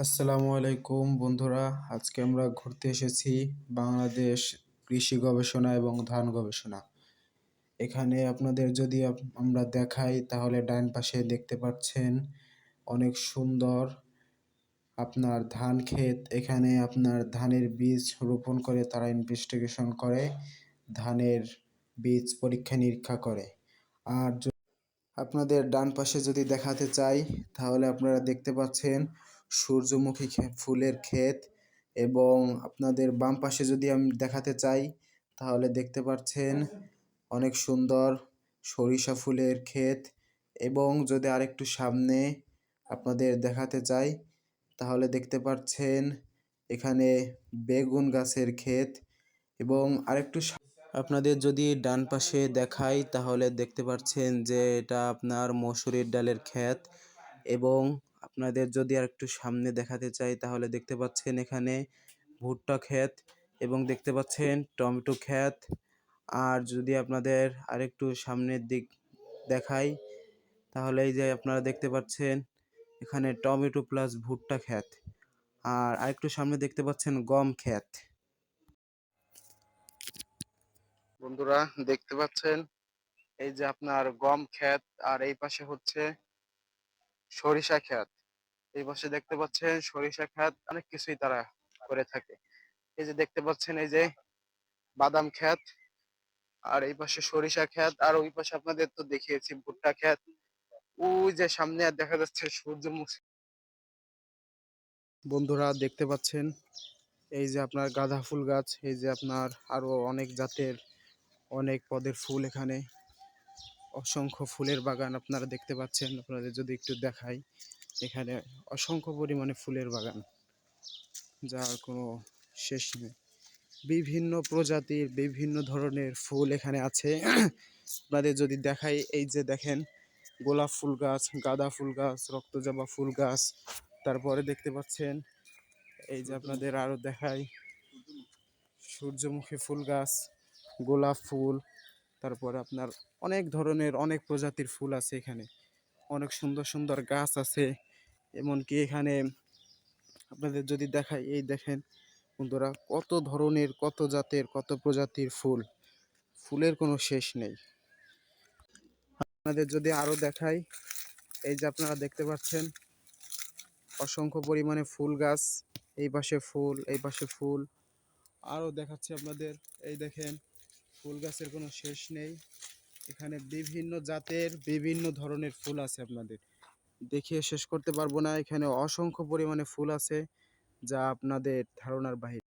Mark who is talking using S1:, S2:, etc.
S1: আসসালামু আলাইকুম বন্ধুরা, আজকে আমরা ঘুরতে এসেছি বাংলাদেশ কৃষি গবেষণা এবং ধান গবেষণা। এখানে আপনাদের যদি আমরা দেখাই তাহলে ডান পাশে দেখতে পাচ্ছেন অনেক সুন্দর আপনার ধান ক্ষেত। এখানে আপনার ধানের বীজ রোপণ করে তারা ইনভেস্টিগেশন করে, ধানের বীজ পরীক্ষা নিরীক্ষা করে। আর আপনাদের ডান পাশে যদি দেখাতে চাই তাহলে আপনারা দেখতে পাচ্ছেন সূর্যমুখী ফুলের ক্ষেত, এবং আপনাদের বাম পাশে যদি আমি দেখাতে চাই তাহলে দেখতে পাচ্ছেন অনেক সুন্দর সরিষা ফুলের ক্ষেত, এবং যদি আরেকটু সামনে আপনাদের দেখাতে চাই তাহলে দেখতে পাচ্ছেন এখানে বেগুন গাছের ক্ষেত। এবং আরেকটু আপনাদের যদি ডান পাশে দেখাই তাহলে দেখতে পাচ্ছেন যে এটা আপনার মসুরির ডালের ক্ষেত। এবং আপনাদের যদি আরেকটু সামনে দেখাতে চাই তাহলে দেখতে পাচ্ছেন এখানে ভুট্টা ক্ষেত, এবং দেখতে পাচ্ছেন টমেটো ক্ষেত। আর যদি আপনাদের আরেকটু সামনের দিক দেখাই তাহলে এই যে আপনারা দেখতে পাচ্ছেন এখানে টমেটো প্লাস ভুট্টা ক্ষেত। আর আরেকটু সামনে দেখতে পাচ্ছেন গম ক্ষেত। বন্ধুরা দেখতে পাচ্ছেন এই যে আপনার গম ক্ষেত, আর এই পাশে হচ্ছে সরিষা ক্ষেত। এই পাশে দেখতে পাচ্ছেন সরিষা ক্ষেত, অনেক কিছুই তারা করে থাকে। এই যে দেখতে পাচ্ছেন এই যে বাদাম ক্ষেত, আর এই পাশে সরিষা ক্ষেত, আর ওই পাশে আপনাদের তো দেখিয়েছি ভুট্টা ক্ষেত। ওই যে সামনে আর দেখা যাচ্ছে সূর্যমুখী। বন্ধুরা দেখতে পাচ্ছেন এই যে আপনার গাঁদা ফুল গাছ, এই যে আপনার আরো অনেক জাতের অনেক পদের ফুল, এখানে অসংখ্য ফুলের বাগান আপনারা দেখতে পাচ্ছেন। আপনাদের যদি একটু দেখাই এখানে অসংখ্য পরিমাণে ফুলের বাগান, যার কোনো শেষ নেই। বিভিন্ন প্রজাতির বিভিন্ন ধরনের ফুল এখানে আছে। আপনাদের যদি দেখাই এই যে দেখেন গোলাপ ফুল গাছ, গাঁদা ফুল গাছ, রক্তজবা ফুল গাছ, তারপরে দেখতে পাচ্ছেন এই যে আপনাদের আরো দেখাই সূর্যমুখী ফুল গাছ, গোলাপ ফুল, তারপরে আপনার অনেক ধরনের অনেক প্রজাতির ফুল আছে এখানে। অনেক সুন্দর সুন্দর গাছ আছে। এমনকি এখানে আপনাদের যদি দেখাই এই দেখেন বন্ধুরা কত ধরনের কত জাতের কত প্রজাতির ফুল, ফুলের কোনো শেষ নেই। আপনাদের যদি আরো দেখাই এই যে আপনারা দেখতে পাচ্ছেন অসংখ্য পরিমাণে ফুল গাছ, এই পাশে ফুল এই পাশে ফুল। আরো দেখাচ্ছি আপনাদের, এই দেখেন ফুল গাছের কোনো শেষ নেই। এখানে বিভিন্ন জাতের বিভিন্ন ধরনের ফুল আছে, আপনাদের দেখিয়ে শেষ করতে পারবো না। এখানে অসংখ্য পরিমাণে ফুল আছে যা আপনাদের ধারণার বাহিরে।